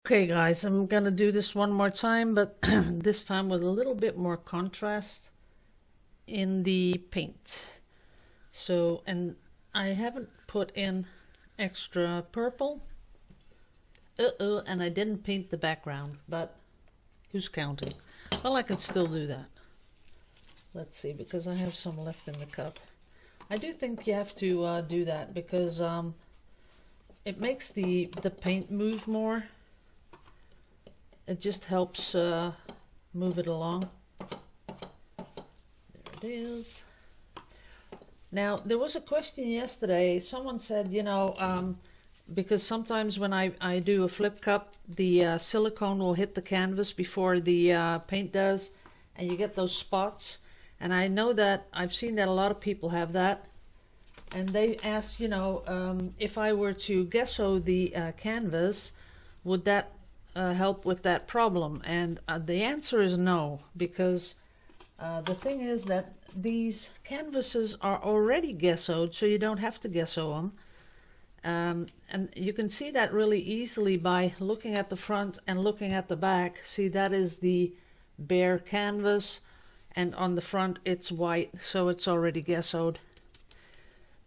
Okay guys, I'm gonna do this one more time, but this time with a little bit more contrast in the paint. So, and I haven't put in extra purple. And I didn't paint the background, but who's counting? Well, I can still do that. Let's see, because I have some left in the cup. I do think you have to do that because it makes the paint move more. It just helps move it along. There it is. Now, there was a question yesterday. Someone said, because sometimes when I do a flip cup, the silicone will hit the canvas before the paint does, and you get those spots. And I know that I've seen that a lot of people have that. And they asked, if I were to gesso the canvas, would that help with that problem? And the answer is no, because the thing is that these canvases are already gessoed, so you don't have to gesso them. And you can see that really easily by looking at the front and looking at the back. See, that is the bare canvas, and on the front it's white, so it's already gessoed.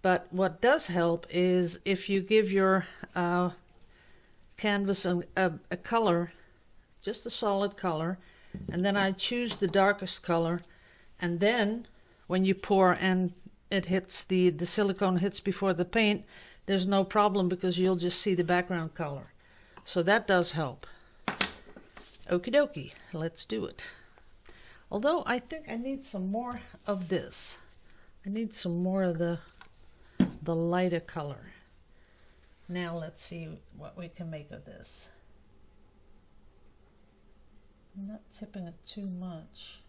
But what does help is if you give your canvas a color, just a solid color, and then I choose the darkest color, and then when you pour and it hits the silicone hits before the paint, there's no problem because you'll just see the background color. So that does help. Okie dokie, let's do it. Although I think I need some more of this. I need some more of the lighter color. Now let's see what we can make of this. I'm not tipping it too much.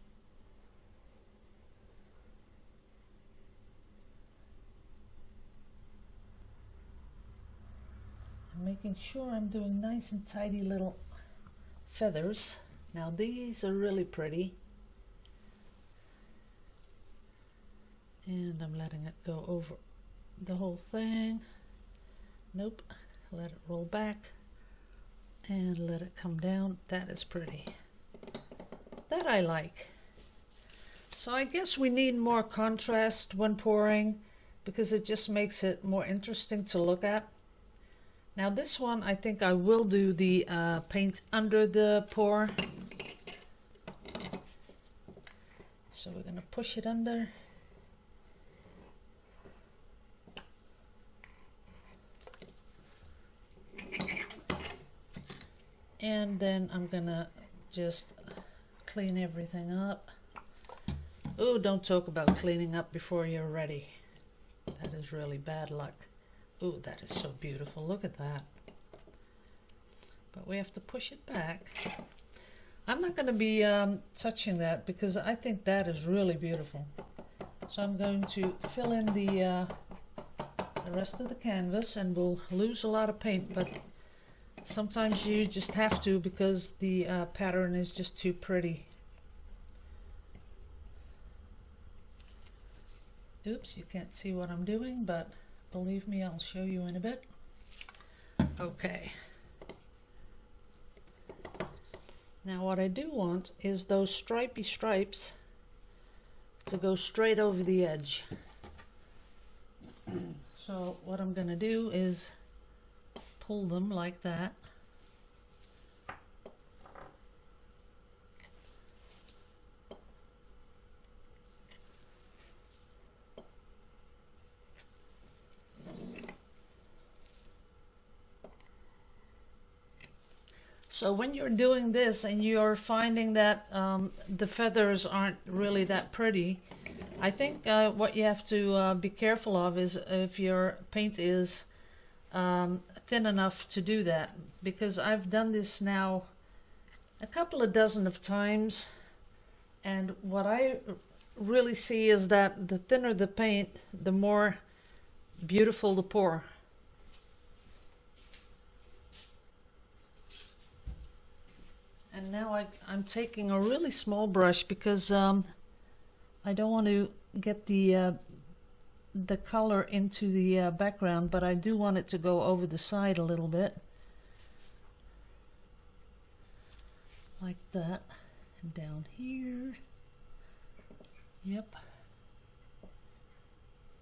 I'm making sure I'm doing nice and tidy little feathers. Now these are really pretty. And I'm letting it go over the whole thing. Nope, let it roll back and let it come down. That is pretty. That I like. So I guess we need more contrast when pouring because it just makes it more interesting to look at. Now this one, I think I will do the paint under the pour. So we're going to push it under. And then I'm gonna just clean everything up. Oh, don't talk about cleaning up before you're ready. That is really bad luck. Oh, that is so beautiful. Look at that. But we have to push it back. I'm not going to be touching that because I think that is really beautiful. So I'm going to fill in the rest of the canvas, and we'll lose a lot of paint, but sometimes you just have to because the pattern is just too pretty. Oops, you can't see what I'm doing, but believe me, I'll show you in a bit. Okay. Now what I do want is those stripy stripes to go straight over the edge. So what I'm going to do is pull them like that. So when you're doing this and you're finding that the feathers aren't really that pretty, I think what you have to be careful of is if your paint is thin enough to do that, because I've done this now a couple of dozen of times, and what I really see is that the thinner the paint, the more beautiful the pour. And now I'm taking a really small brush because I don't want to get the color into the background, but I do want it to go over the side a little bit. like that, and down here, yep,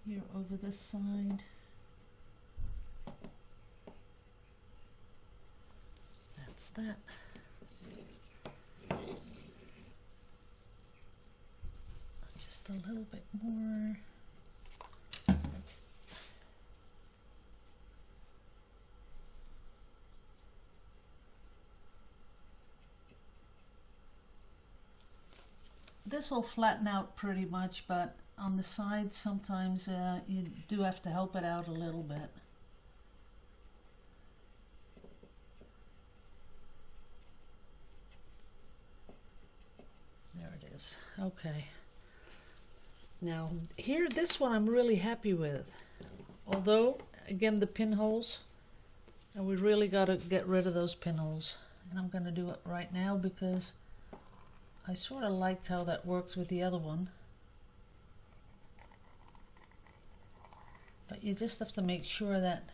here over this side. That's that. Just a little bit more. This will flatten out pretty much, but on the sides sometimes you do have to help it out a little bit. There it is. Okay. Now here, this one I'm really happy with. Although, again, the pinholes, and we really got to get rid of those pinholes. And I'm going to do it right now because I sort of liked how that worked with the other one. But you just have to make sure that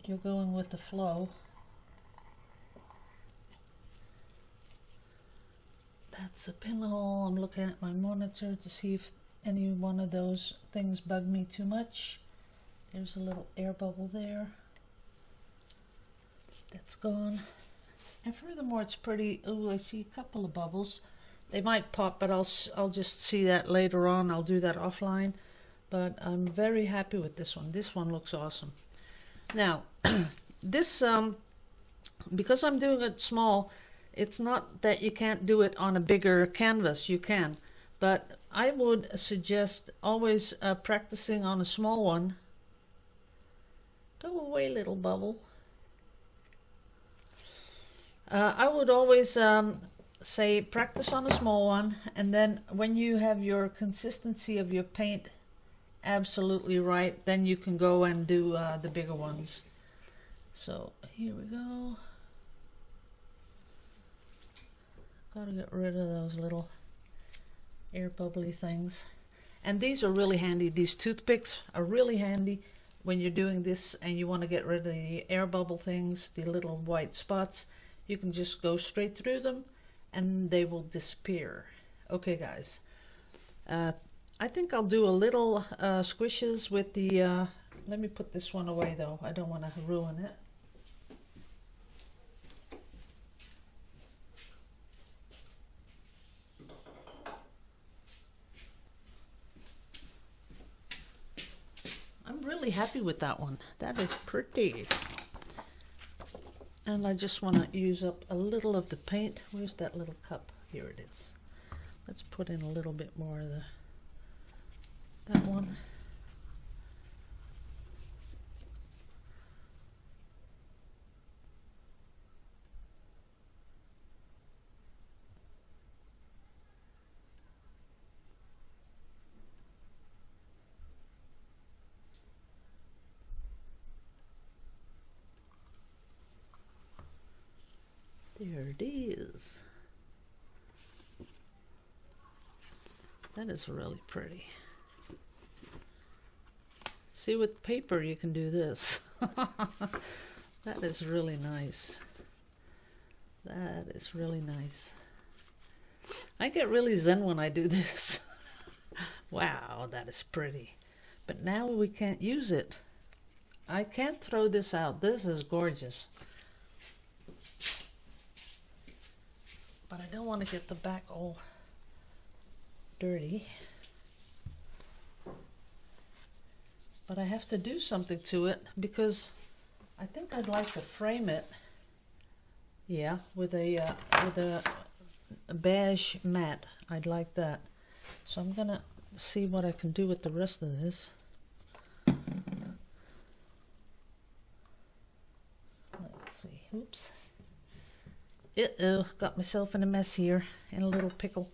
you're going with the flow. That's a pinhole. I'm looking at my monitor to see if any one of those things bug me too much. There's a little air bubble there. That's gone. And furthermore, it's pretty. Oh, I see a couple of bubbles. They might pop, but I'll just see that later on. I'll do that offline. But I'm very happy with this one. This one looks awesome. Now, this because I'm doing it small, it's not that you can't do it on a bigger canvas. You can, but I would suggest always practicing on a small one. Go away, little bubble. I would always say practice on a small one, and then when you have your consistency of your paint absolutely right, then you can go and do the bigger ones. So here we go. Gotta get rid of those little air bubbly things. And these are really handy. These toothpicks are really handy when you're doing this and you want to get rid of the air bubble things, the little white spots. You can just go straight through them and they will disappear. Okay, guys. I think I'll do a little squishes with the... let me put this one away though. I don't want to ruin it. I'm really happy with that one. That is pretty. And I just want to use up a little of the paint. Where's that little cup? Here it is. Let's put in a little bit more of that one. There it is. That is really pretty. See, with paper you can do this. That is really nice. That is really nice. I get really zen when I do this. Wow, that is pretty. But now we can't use it. I can't throw this out. This is gorgeous. But I don't want to get the back all dirty. But I have to do something to it because I think I'd like to frame it. Yeah, with a beige matte. I'd like that. So I'm gonna see what I can do with the rest of this. Let's see. Oops. Uh-oh, got myself in a mess here, in a little pickle.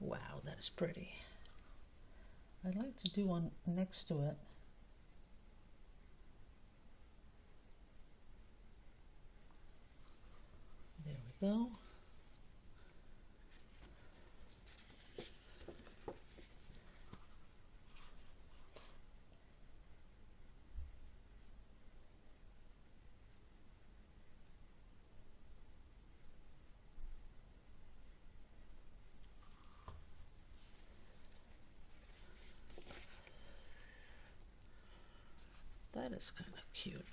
Wow, that is pretty. I'd like to do one next to it. There we go. is kind of cute.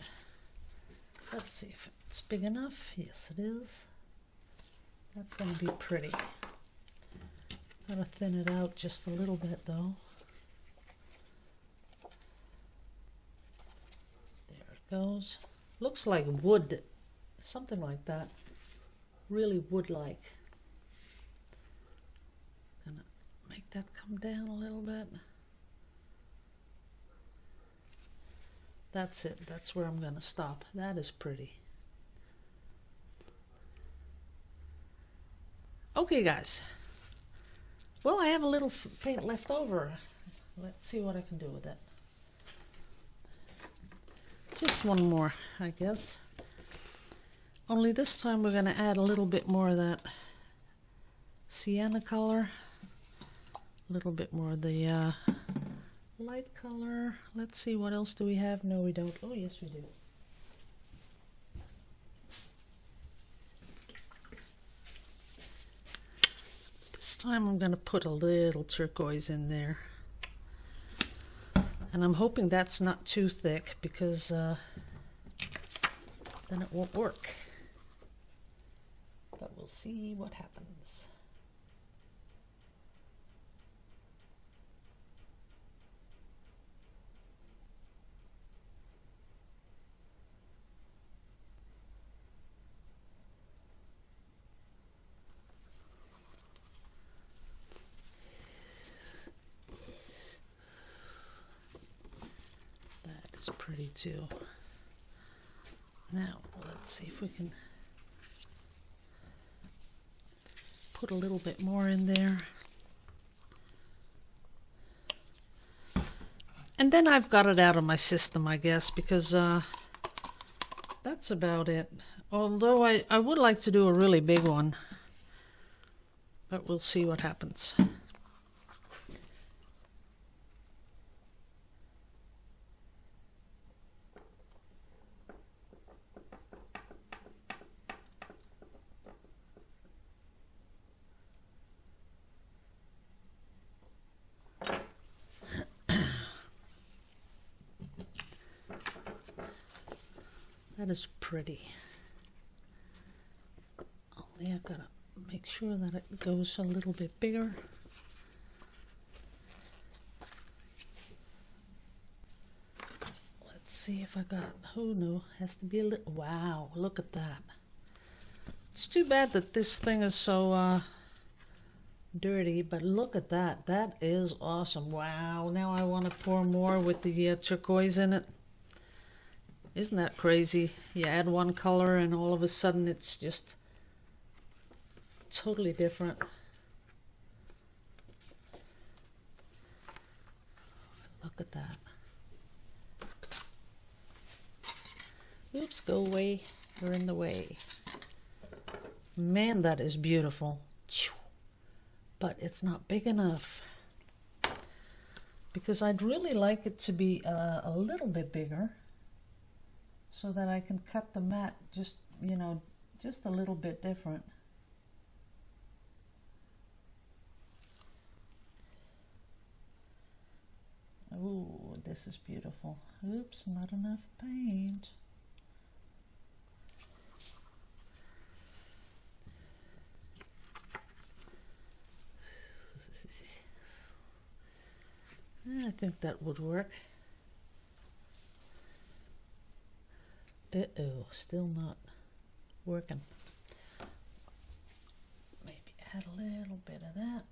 Let's see if it's big enough. Yes, it is. That's going to be pretty. Gotta thin it out just a little bit though. There it goes. Looks like wood, something like that. Really wood-like. Gonna make that come down a little bit. That's it. That's where I'm gonna stop. That is pretty. Okay, guys. Well, I have a little paint left over. Let's see what I can do with it. Just one more, I guess. Only this time we're going to add a little bit more of that sienna color. A little bit more of the light color. Let's see, what else do we have? No, we don't. Oh, yes, we do. This time I'm going to put a little turquoise in there. And I'm hoping that's not too thick because then it won't work. But we'll see what happens. Pretty too. Now let's see if we can put a little bit more in there. And then I've got it out of my system, I guess, because that's about it. Although I would like to do a really big one, but we'll see what happens. That is pretty. Only I've got to make sure that it goes a little bit bigger. Let's see if I got, oh no, has to be a little, wow, look at that. It's too bad that this thing is so dirty, but look at that. That is awesome. Wow, now I want to pour more with the turquoise in it. Isn't that crazy? You add one color and all of a sudden it's just totally different. Look at that. Oops, go away. You're in the way. Man, that is beautiful. But it's not big enough. Because I'd really like it to be a little bit bigger, so that I can cut the mat just, you know, just a little bit different. Ooh, this is beautiful. Oops, not enough paint. I think that would work. Uh-oh, still not working. Maybe add a little bit of that.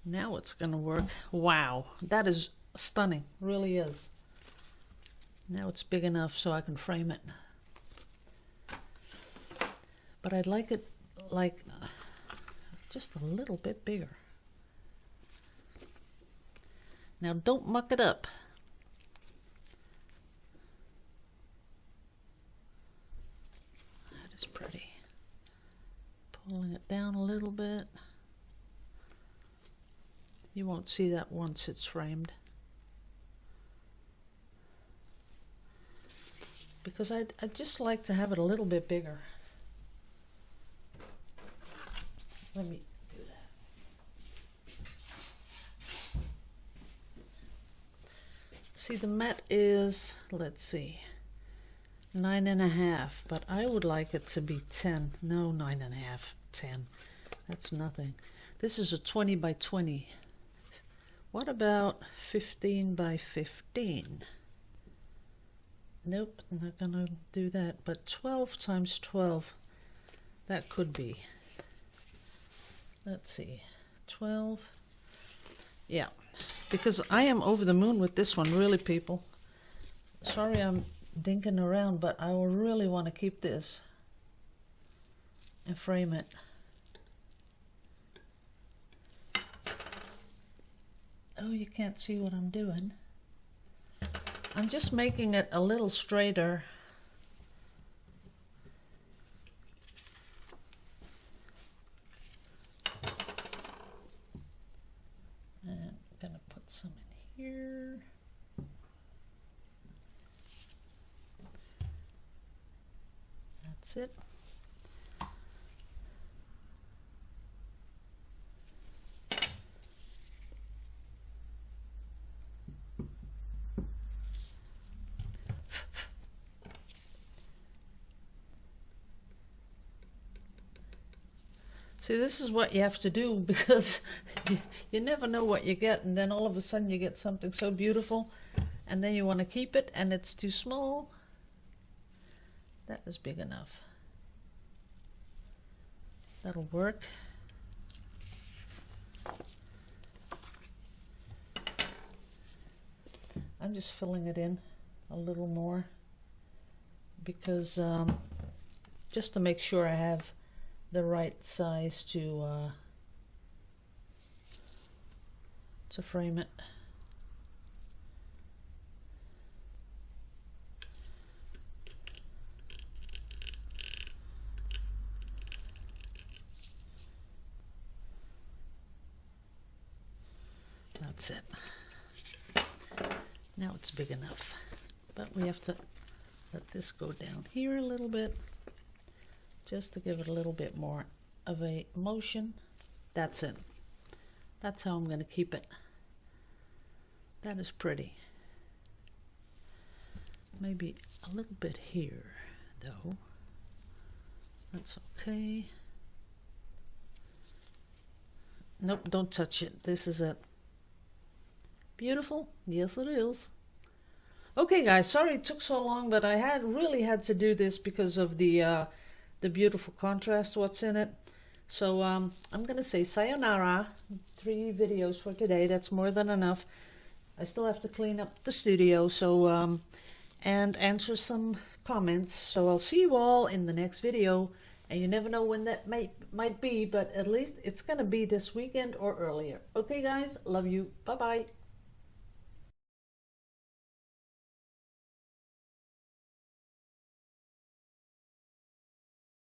Now it's gonna work. Wow, that is stunning, really is. Now it's big enough so I can frame it. But I'd like it like just a little bit bigger. Now don't muck it up. That is pretty. Pulling it down a little bit. You won't see that once it's framed. Because I'd just like to have it a little bit bigger. Let me do that. See, the mat is, let's see, 9.5, but I would like it to be 10. No, 9.5, 10. That's nothing. This is a 20 by 20. What about 15 by 15? Nope, I'm not gonna do that, but 12 times 12, that could be. Let's see, 12. Yeah, because I am over the moon with this one, really, people. Sorry I'm dinking around, but I will really want to keep this and frame it. Oh, you can't see what I'm doing. I'm just making it a little straighter. And I'm gonna put some in here. That's it. See, this is what you have to do, because you never know what you get, and then all of a sudden you get something so beautiful, and then you want to keep it, and it's too small. That is big enough. That'll work. I'm just filling it in a little more, because just to make sure I have the right size to frame it. That's it. Now it's big enough, but we have to let this go down here a little bit, just to give it a little bit more of a motion. That's it. That's how I'm going to keep it. That is pretty. Maybe a little bit here, though. That's okay. Nope, don't touch it. This is it. Beautiful? Yes, it is. Okay, guys, sorry it took so long, but I really had to do this because of the beautiful contrast, what's in it. So I'm going to say sayonara. 3 videos for today. That's more than enough. I still have to clean up the studio, so and answer some comments. So I'll see you all in the next video. And you never know when that might be, but at least it's going to be this weekend or earlier. Okay, guys, love you. Bye-bye.